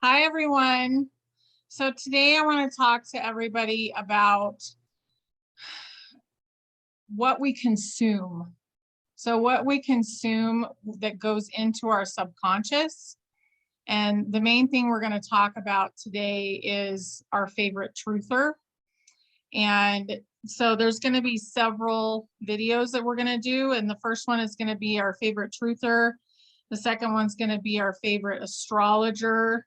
Hi, everyone. So today I want to talk to everybody about what we consume. So what we consume that goes into our subconscious. And the main thing we're going to talk about today is our favorite truther. And so there's going to be several videos that we're going to do. And the first one is going to be our favorite truther. The second one's going to be our favorite astrologer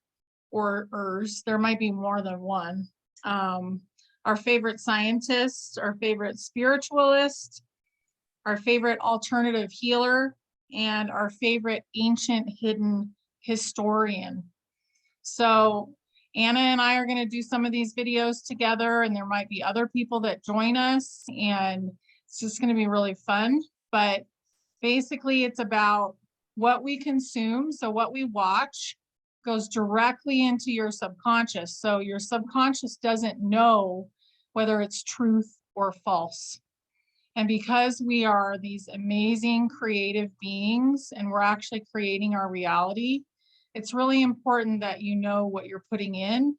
or there might be more than one. Our favorite scientist, our favorite spiritualist, our favorite alternative healer, and our favorite ancient hidden historian. So Anna and I are going to do some of these videos together, and there might be other people that join us, and it's just going to be really fun. But basically, it's about what we consume. So what we watch goes directly into your subconscious. So your subconscious doesn't know whether it's truth or false. And because we are these amazing creative beings and we're actually creating our reality, it's really important that you know what you're putting in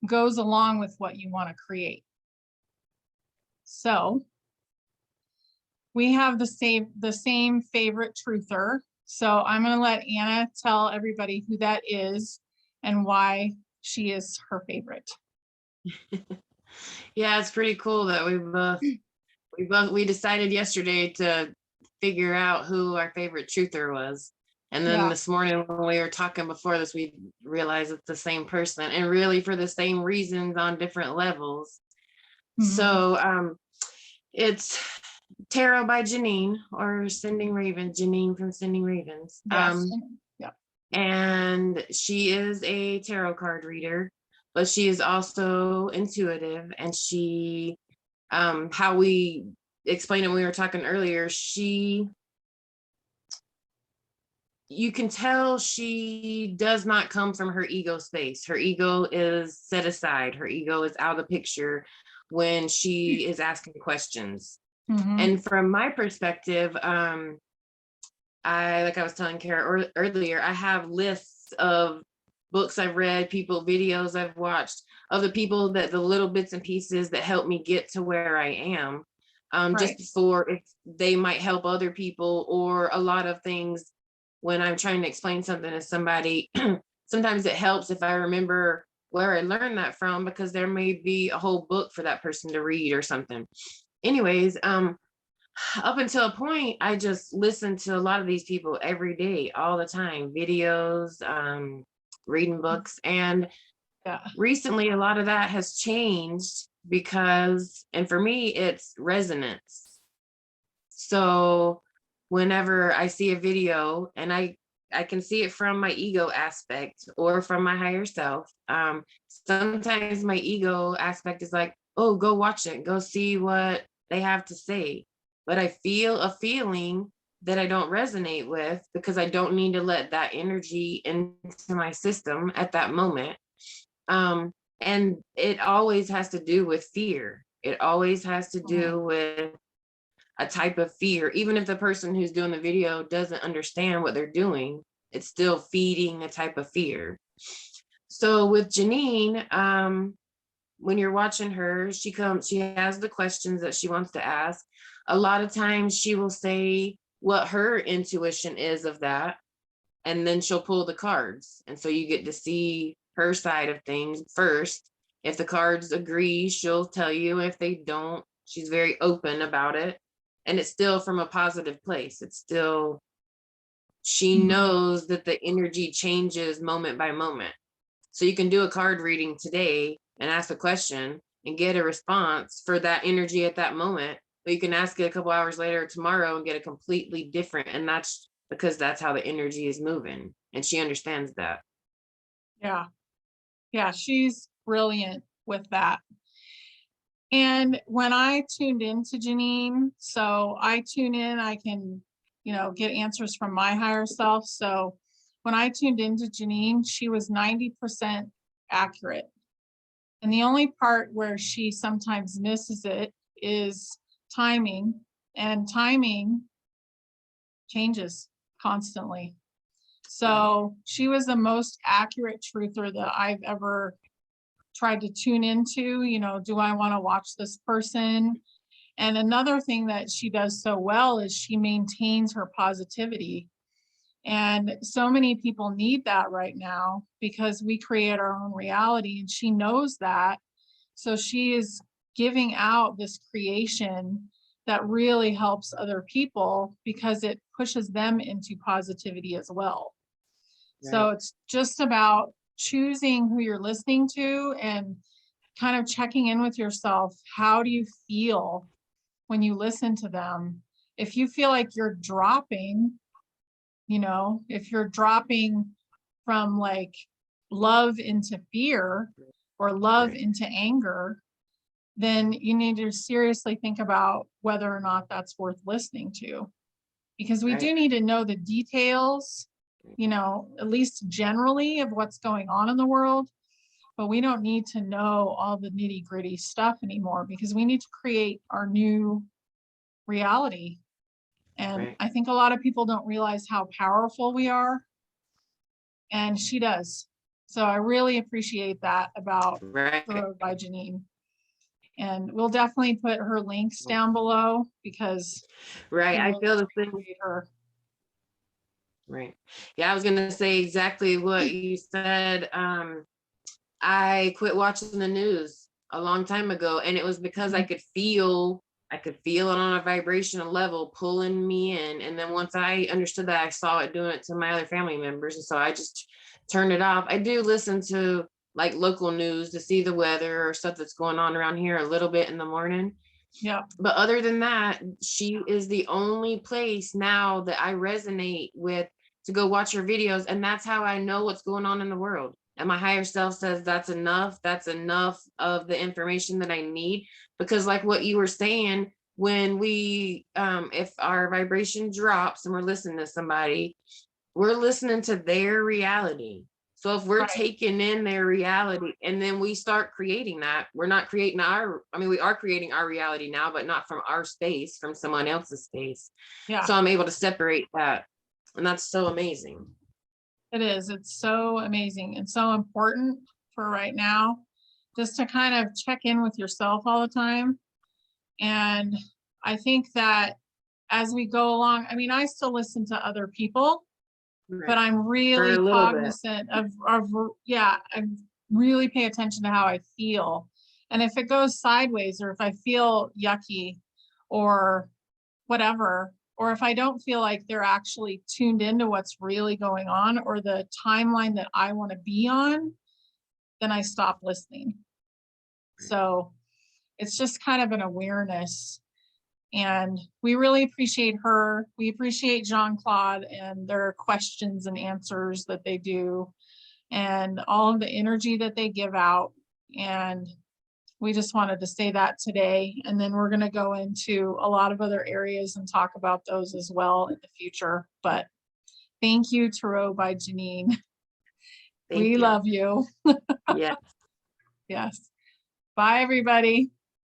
goes along with what you want to create. So we have the same favorite truther. So I'm going to let Anna tell everybody who that is and why she is her favorite. Yeah, it's pretty cool that we decided yesterday to figure out who our favorite truther was. And then this morning when we were talking before this, we realized it's the same person, and really for the same reasons on different levels. Mm-hmm. So it's Tarot by Janine, or Sending Raven, Janine from Sending Ravens. Yes. And she is a tarot card reader, but she is also intuitive, and she, how we explained it when we were talking earlier, you can tell she does not come from her ego space. Her ego is set aside. Her ego is out of the picture when she is asking questions. Mm-hmm. And from my perspective, like I was telling Kara earlier, I have lists of books I've read, videos I've watched, of the people the little bits and pieces that help me get to where I am. Right. Just before, if they might help other people, or a lot of things when I'm trying to explain something to somebody, sometimes it helps if I remember where I learned that from, because there may be a whole book for that person to read or something. Anyways, up until a point, I just listened to a lot of these people every day, all the time, videos, reading books. And recently, a lot of that has changed because, and for me, it's resonance. So whenever I see a video, and I can see it from my ego aspect or from my higher self, sometimes my ego aspect is like, oh, go watch it, go see what they have to say. But I feel a feeling that I don't resonate with, because I don't need to let that energy into my system at that moment. And it always has to do with fear. It always has to do with a type of fear. Even if the person who's doing the video doesn't understand what they're doing, it's still feeding a type of fear. So with Janine, when you're watching her, she has the questions that she wants to ask. A lot of times she will say what her intuition is of that, and then she'll pull the cards. And so you get to see her side of things first. If the cards agree, she'll tell you. If they don't, she's very open about it. And it's still from a positive place. It's still, she knows that the energy changes moment by moment. So you can do a card reading today and ask a question and get a response for that energy at that moment, but you can ask it a couple hours later or tomorrow and get a completely different. And that's because that's how the energy is moving, and she understands that. Yeah, she's brilliant with that. And when I tuned into Janine, so I tune in, I can, get answers from my higher self. So when I tuned into Janine, she was 90% accurate. And the only part where she sometimes misses it is timing, and timing changes constantly. So she was the most accurate truther that I've ever tried to tune into. You know, do I want to watch this person? And another thing that she does so well is she maintains her positivity. And so many people need that right now because we create our own reality, and she knows that. So she is giving out this creation that really helps other people because it pushes them into positivity as well. So Right. it's just about choosing who you're listening to and kind of checking in with yourself. How do you feel when you listen to them? If you feel like you're dropping, you know, if you're dropping from like love into fear or love Right. into anger, then you need to seriously think about whether or not that's worth listening to. Because we do Right. need to know the details, you know, at least generally of what's going on in the world, but we don't need to know all the nitty gritty stuff anymore because we need to create our new reality. And Right. I think a lot of people don't realize how powerful we are, and she does. So I really appreciate that about Right. The Road by Janine. And we'll definitely put her links down below because Right. we I really feel the same. appreciate her. Right. Yeah, I was gonna say exactly what you said. I quit watching the news a long time ago, and it was because I could feel it on a vibrational level pulling me in. And then once I understood that, I saw it doing it to my other family members. And so I just turned it off. I do listen to like local news to see the weather or stuff that's going on around here a little bit in the morning. Yeah. But other than that, she is the only place now that I resonate with to go watch her videos. And that's how I know what's going on in the world. And my higher self says that's enough. That's enough of the information that I need. Because, like what you were saying, when we, if our vibration drops and we're listening to somebody, we're listening to their reality. So if we're Right. taking in their reality and then we start creating that, we're not creating we are creating our reality now, but not from our space, from someone else's space. Yeah, So I'm able to separate that. And that's so amazing. it is. It's so amazing and so important for right now, just to kind of check in with yourself all the time. And I think that as we go along, I mean, I still listen to other people, but Right. I'm For a really little bit. cognizant of yeah, I really pay attention to how I feel. And if it goes sideways or if I feel yucky or whatever, or if I don't feel like they're actually tuned into what's really going on or the timeline that I want to be on, then I stop listening. So it's just kind of an awareness. And we really appreciate her. We appreciate Jean-Claude and their questions and answers that they do and all of the energy that they give out. And we just wanted to say that today. And then we're going to go into a lot of other areas and talk about those as well in the future. But thank you, Tarot by Janine. Thank We you. love you. Yeah. Yes. Bye, everybody.